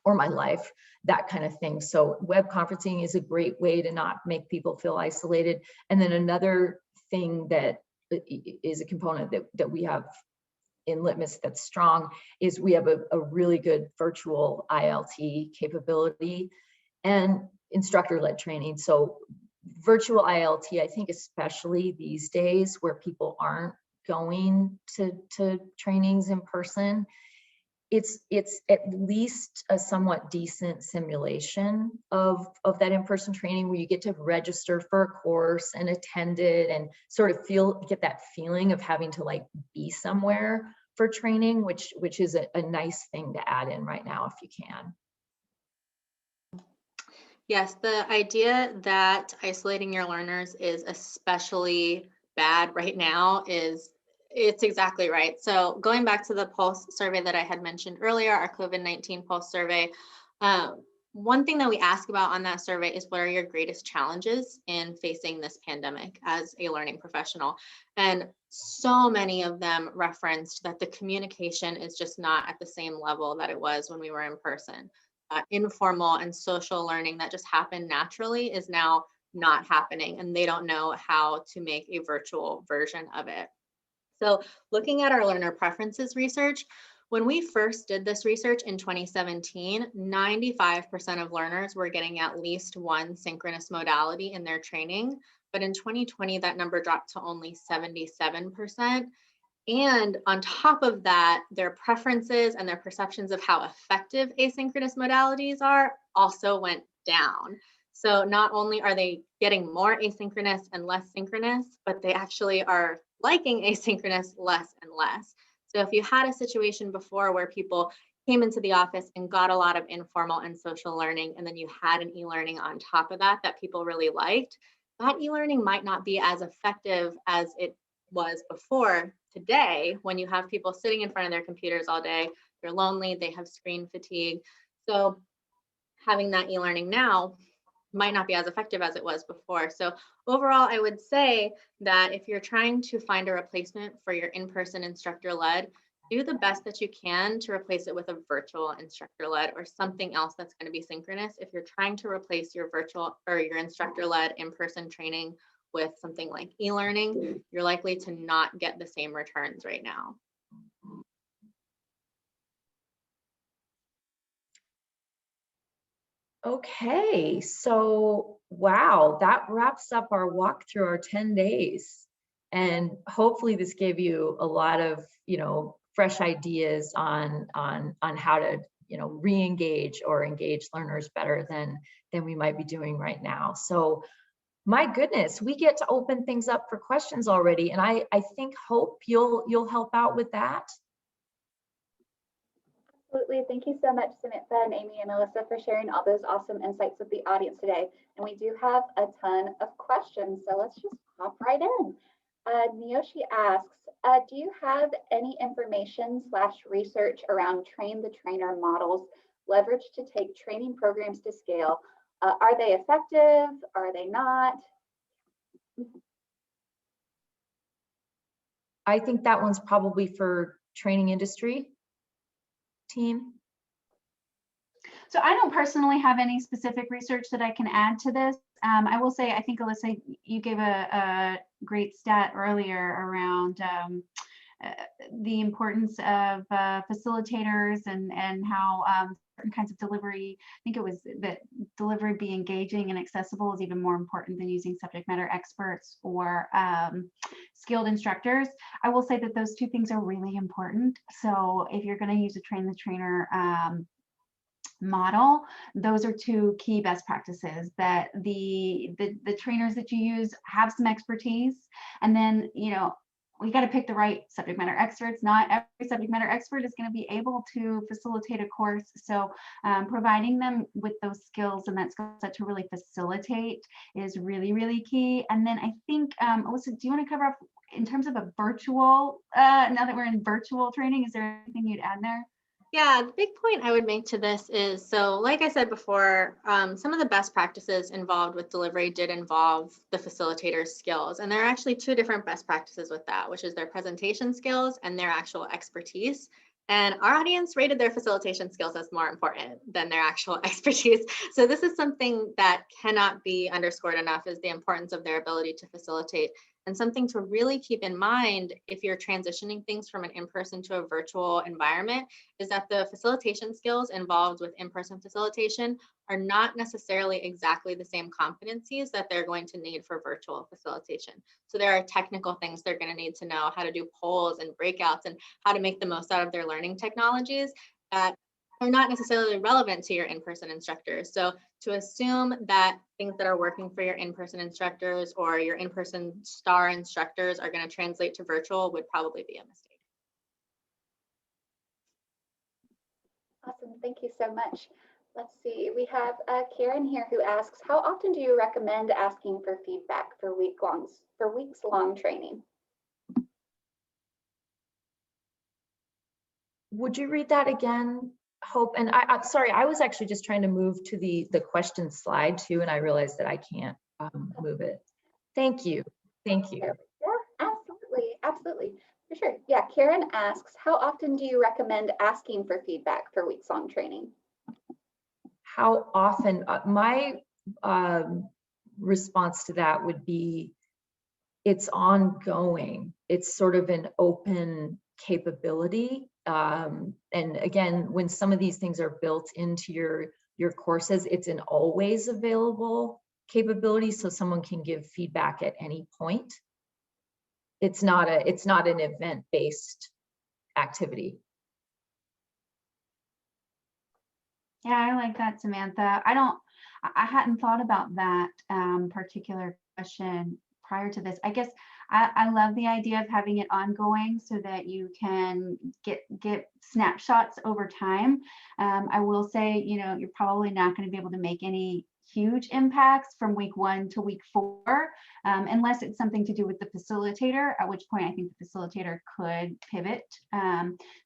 or my life, that kind of thing. So web conferencing is a great way to not make people feel isolated. And then another thing that is a component that we have in Litmos that's strong, is we have a really good virtual ILT capability and instructor-led training. So virtual ILT, I think especially these days where people aren't going to trainings in person, it's at least a somewhat decent simulation of that in-person training where you get to register for a course and attend it and sort of get that feeling of having to like be somewhere for training, which is a nice thing to add in right now if you can. Yes, the idea that isolating your learners is especially bad right now it's exactly right. So going back to the pulse survey that I had mentioned earlier, our COVID-19 pulse survey, one thing that we ask about on that survey is what are your greatest challenges in facing this pandemic as a learning professional? And so many of them referenced that the communication is just not at the same level that it was when we were in person. Informal and social learning that just happened naturally is now not happening, and they don't know how to make a virtual version of it. So looking at our learner preferences research, when we first did this research in 2017, 95% of learners were getting at least one synchronous modality in their training. But in 2020, that number dropped to only 77%. And on top of that, their preferences and their perceptions of how effective asynchronous modalities are also went down. So not only are they getting more asynchronous and less synchronous, but they actually are liking asynchronous less and less. So if you had a situation before where people came into the office and got a lot of informal and social learning, and then you had an e-learning on top of that people really liked, that e-learning might not be as effective as it was before. Today, when you have people sitting in front of their computers all day, they're lonely, they have screen fatigue. So having that e-learning now might not be as effective as it was before. So overall, I would say that if you're trying to find a replacement for your in-person instructor-led, do the best that you can to replace it with a virtual instructor-led or something else that's going to be synchronous. If you're trying to replace your virtual or your instructor-led in-person training with something like e-learning, you're likely to not get the same returns right now. Okay, so wow, that wraps up our walk through our 10 days. And hopefully this gave you a lot of, fresh ideas on how to, re-engage or engage learners better than we might be doing right now. So my goodness, we get to open things up for questions already. And I think, Hope, you'll help out with that. Absolutely. Thank you so much, Samantha and Amy and Melissa, for sharing all those awesome insights with the audience today. And we do have a ton of questions, so let's just hop right in. Neoshi asks, do you have any information/research around train the trainer models leveraged to take training programs to scale? Are they effective? Are they not? I think that one's probably for training industry team. So I don't personally have any specific research that I can add to this. I will say, I think, Alyssa, you gave a great stat earlier around the importance of facilitators and how certain kinds of delivery, I think it was that delivery be engaging and accessible is even more important than using subject matter experts or skilled instructors. I will say that those two things are really important. So if you're going to use a train the trainer model, those are two key best practices, that the trainers that you use have some expertise, and then we got to pick the right subject matter experts. Not every subject matter expert is going to be able to facilitate a course, so providing them with those skills and that skill set to really facilitate is really, really key. And then I think, Alyssa, do you want to cover up in terms of a virtual, now that we're in virtual training, is there anything you'd add there? Yeah, the big point I would make to this is, so like I said before, some of the best practices involved with delivery did involve the facilitator's skills. And there are actually two different best practices with that, which is their presentation skills and their actual expertise. And our audience rated their facilitation skills as more important than their actual expertise. So this is something that cannot be underscored enough, is the importance of their ability to facilitate And something to really keep in mind if you're transitioning things from an in-person to a virtual environment is that the facilitation skills involved with in-person facilitation are not necessarily exactly the same competencies that they're going to need for virtual facilitation. So there are technical things they're going to need to know, how to do polls and breakouts and how to make the most out of their learning technologies that are not necessarily relevant to your in-person instructors. So to assume that things that are working for your in-person instructors or your in-person star instructors are going to translate to virtual would probably be a mistake. Awesome, thank you so much. Let's see, we have Karen here who asks, how often do you recommend asking for feedback for weeks-long training? Would you read that again, Hope? And I'm sorry, I was actually just trying to move to the question slide too, and I realized that I can't move it. Thank you. Thank you. Yeah, absolutely, for sure. Yeah, Karen asks, how often do you recommend asking for feedback for weeks-long training? How often? My response to that would be, it's ongoing. It's sort of an open capability. And again, when some of these things are built into your courses, it's an always available capability, so someone can give feedback at any point. It's not an event-based activity. Yeah, I like that, Samantha. I hadn't thought about that particular question prior to this. I guess I love the idea of having it ongoing so that you can get snapshots over time. I will say, you're probably not going to be able to make any huge impacts from week 1 to week 4, unless it's something to do with the facilitator, at which point I think the facilitator could pivot.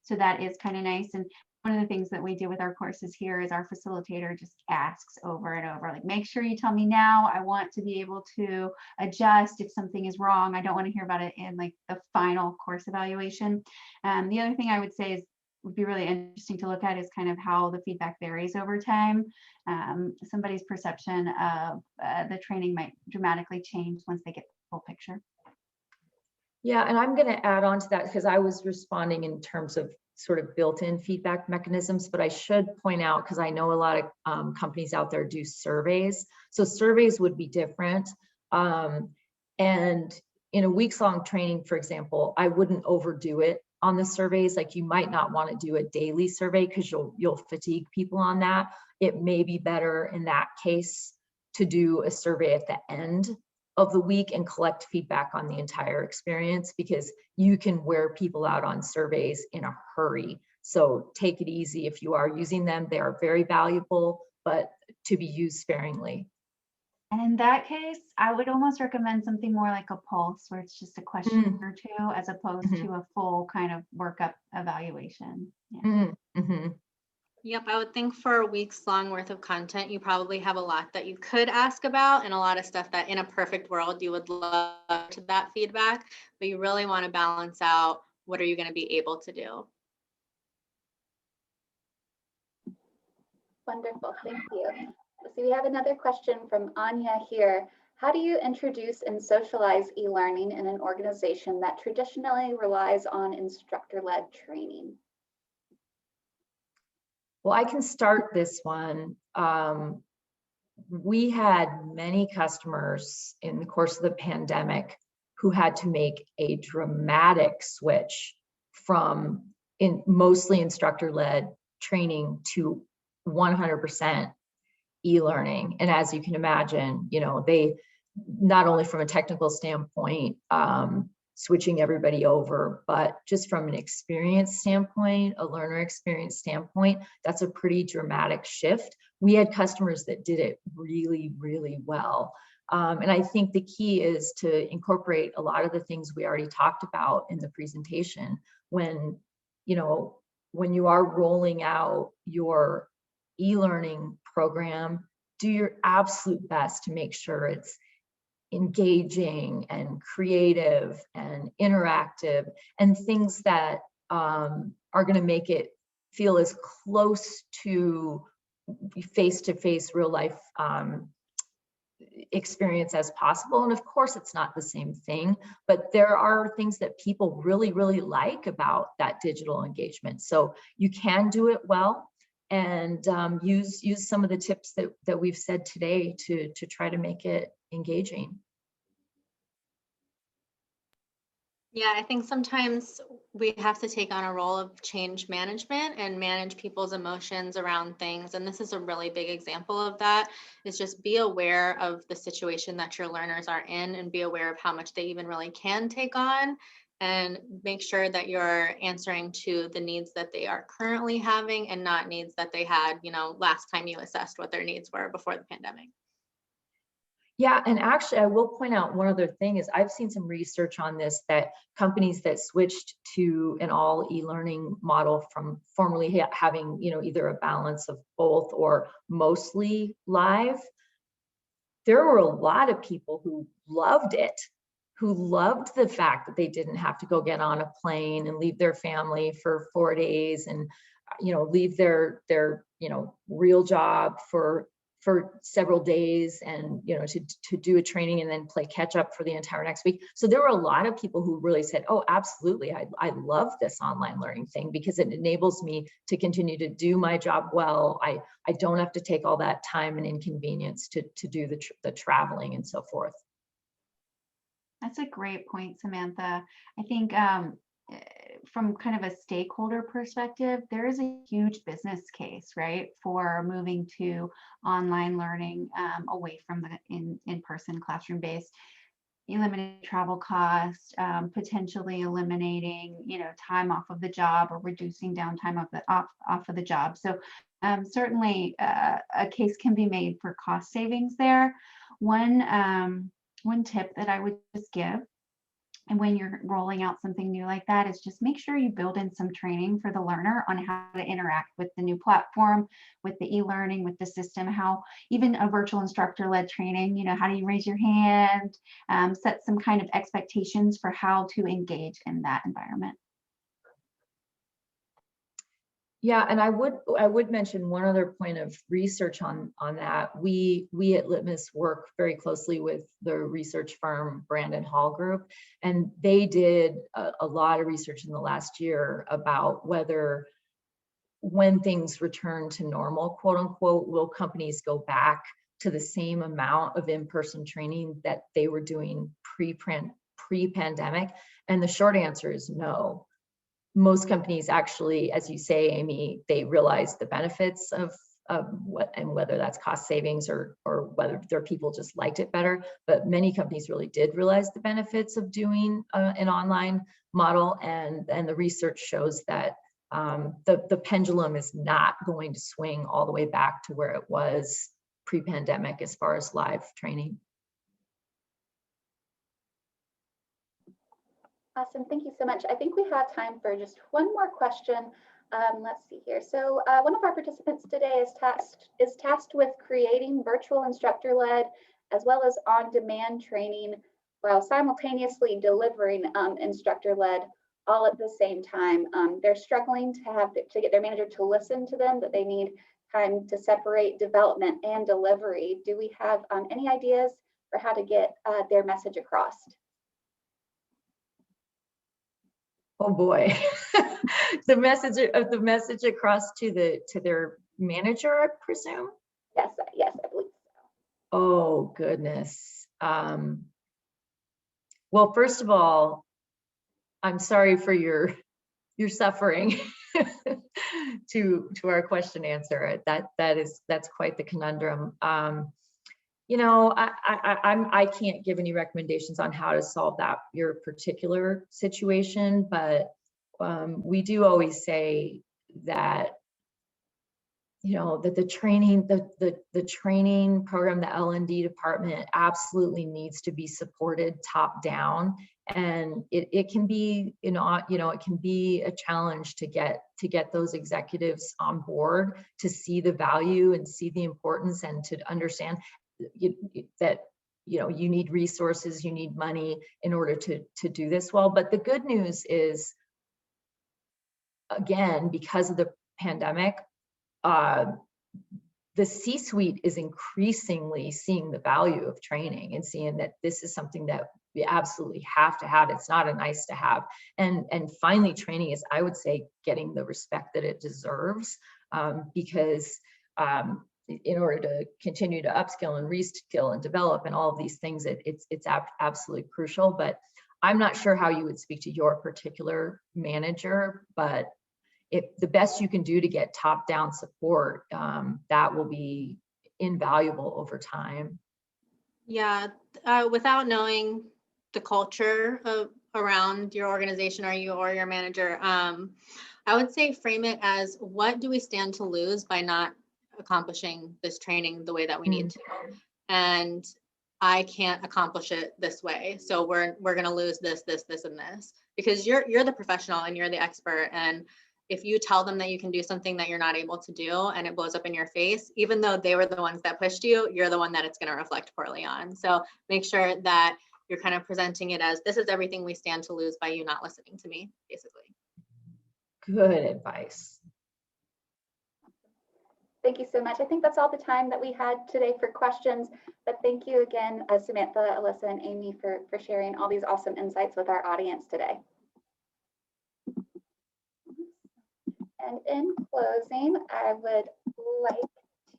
So that is kind of nice. And one of the things that we do with our courses here is our facilitator just asks over and over, like, make sure you tell me now. I want to be able to adjust if something is wrong. I don't want to hear about it in like the final course evaluation. The other thing I would say would be really interesting to look at is kind of how the feedback varies over time. Somebody's perception of the training might dramatically change once they get the full picture. Yeah, and I'm going to add on to that because I was responding in terms of sort of built-in feedback mechanisms, but I should point out, because I know a lot of companies out there do surveys. So surveys would be different. And in a weeks-long training, for example, I wouldn't overdo it on the surveys. Like, you might not want to do a daily survey because you'll fatigue people on that. It may be better in that case to do a survey at the end of the week and collect feedback on the entire experience, because you can wear people out on surveys in a hurry. So take it easy if you are using them. They are very valuable, but to be used sparingly. And in that case, I would almost recommend something more like a pulse, where it's just a question or two, as opposed to a full kind of workup evaluation. Yeah. Yep, I would think for a week's long worth of content, you probably have a lot that you could ask about and a lot of stuff that in a perfect world you would love to that feedback, but you really want to balance out what are you going to be able to do. Wonderful, thank you. So we have another question from Anya here. How do you introduce and socialize e-learning in an organization that traditionally relies on instructor-led training? Well, I can start this one. We had many customers in the course of the pandemic who had to make a dramatic switch from mostly instructor-led training to 100% e-learning. And as you can imagine, they, not only from a technical standpoint, switching everybody over, but just from an experience standpoint, a learner experience standpoint, that's a pretty dramatic shift. We had customers that did it really, really well. And I think the key is to incorporate a lot of the things we already talked about in the presentation. When you are rolling out your e-learning program, do your absolute best to make sure it's engaging and creative and interactive and things that are going to make it feel as close to face-to-face real life experience as possible. And of course, it's not the same thing, but there are things that people really, really like about that digital engagement. So you can do it well, and use some of the tips that we've said today to try to make it engaging. Yeah, I think sometimes we have to take on a role of change management and manage people's emotions around things. And this is a really big example of that, is just be aware of the situation that your learners are in and be aware of how much they even really can take on, and make sure that you're answering to the needs that they are currently having and not needs that they had, last time you assessed what their needs were before the pandemic. Yeah, and actually, I will point out one other thing is I've seen some research on this, that companies that switched to an all e-learning model from formerly having, either a balance of both or mostly live, there were a lot of people who loved it, who loved the fact that they didn't have to go get on a plane and leave their family for 4 days and, leave their real job for several days and, to do a training and then play catch up for the entire next week. So there were a lot of people who really said, oh, absolutely, I love this online learning thing because it enables me to continue to do my job well. I don't have to take all that time and inconvenience to do the traveling and so forth. That's a great point, Samantha. I think from kind of a stakeholder perspective, there is a huge business case, right, for moving to online learning away from the in-person classroom-based, eliminating travel costs, potentially eliminating, time off of the job or reducing downtime off of the job. So certainly a case can be made for cost savings there. One tip that I would just give, and when you're rolling out something new like that, is just make sure you build in some training for the learner on how to interact with the new platform, with the e-learning, with the system, how even a virtual instructor-led training, how do you raise your hand, set some kind of expectations for how to engage in that environment. Yeah, and I would mention one other point of research on that. We at Litmos work very closely with the research firm Brandon Hall Group, and they did a lot of research in the last year about whether, when things return to normal, quote unquote, will companies go back to the same amount of in-person training that they were doing pre-pandemic? And the short answer is no. Most companies actually, as you say, Amy, they realize the benefits of what, and whether that's cost savings or whether their people just liked it better. But many companies really did realize the benefits of doing an online model, and the research shows that the pendulum is not going to swing all the way back to where it was pre-pandemic as far as live training. Awesome, thank you so much. I think we have time for just one more question. Let's see here. So one of our participants today is tasked with creating virtual instructor-led as well as on-demand training while simultaneously delivering instructor-led all at the same time. They're struggling to get their manager to listen to them, that they need time to separate development and delivery. Do we have any ideas for how to get their message across? Oh boy, the message across to their manager, I presume. Yes, I believe so. Oh goodness. Well, first of all, I'm sorry for your suffering to our question answer. That's quite the conundrum. I can't give any recommendations on how to solve your particular situation, but we do always say that, that the training program, the L&D department absolutely needs to be supported top down, and it can be, it can be a challenge to get those executives on board, to see the value and see the importance, and to understand that you need resources, you need money in order to do this well. But the good news is, again, because of the pandemic, the C-suite is increasingly seeing the value of training and seeing that this is something that we absolutely have to have. It's not a nice to have. And finally, training is, I would say, getting the respect that it deserves, because in order to continue to upskill and reskill and develop and all of these things, it's absolutely crucial. But I'm not sure how you would speak to your particular manager, but if the best you can do to get top-down support, that will be invaluable over time. Yeah, without knowing the culture around your organization or your manager, I would say frame it as, what do we stand to lose by not accomplishing this training the way that we need to? And I can't accomplish it this way, so we're going to lose this, and this, because you're the professional and you're the expert. And if you tell them that you can do something that you're not able to do and it blows up in your face, even though they were the ones that pushed you, you're the one that it's going to reflect poorly on. So make sure that you're kind of presenting it as, this is everything we stand to lose by you not listening to me, basically. Good advice. Thank you so much. I think that's all the time that we had today for questions, but thank you again, Samantha, Alyssa, and Amy for sharing all these awesome insights with our audience today. And in closing, I would like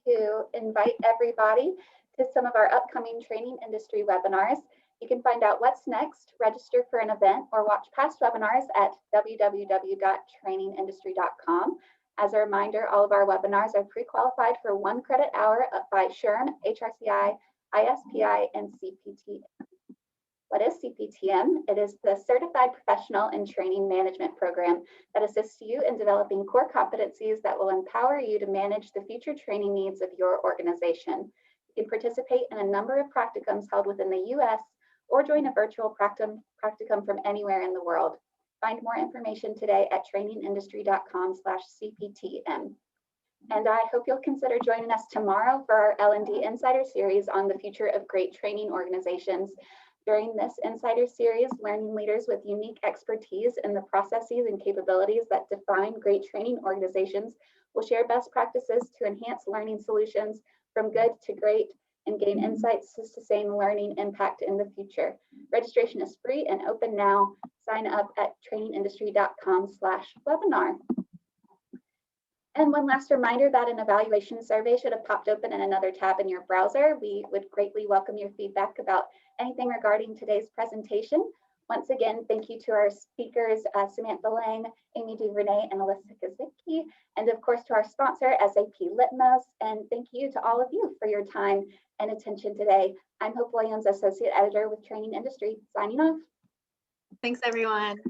to invite everybody to some of our upcoming training industry webinars. You can find out what's next, register for an event, or watch past webinars at www.trainingindustry.com. As a reminder, all of our webinars are pre-qualified for 1 credit hour by SHRM, HRCI, ISPI, and CPTN. What is CPTN? It is the Certified Professional in Training Management program that assists you in developing core competencies that will empower you to manage the future training needs of your organization. You can participate in a number of practicums held within the US or join a virtual practicum from anywhere in the world. Find more information today at trainingindustry.com/CPTM. And I hope you'll consider joining us tomorrow for our L&D Insider Series on the future of great training organizations. During this Insider Series, learning leaders with unique expertise in the processes and capabilities that define great training organizations will share best practices to enhance learning solutions from good to great and gain insights to sustain learning impact in the future. Registration is free and open now. Sign up at trainingindustry.com/webinar. And one last reminder that an evaluation survey should have popped open in another tab in your browser. We would greatly welcome your feedback about anything regarding today's presentation. Once again, thank you to our speakers, Samantha Lang, Amy DuVernay, and Alyssa Kazicki, and of course to our sponsor, SAP Litmos, and thank you to all of you for your time and attention today. I'm Hope Williams, Associate Editor with Training Industry, signing off. Thanks, everyone.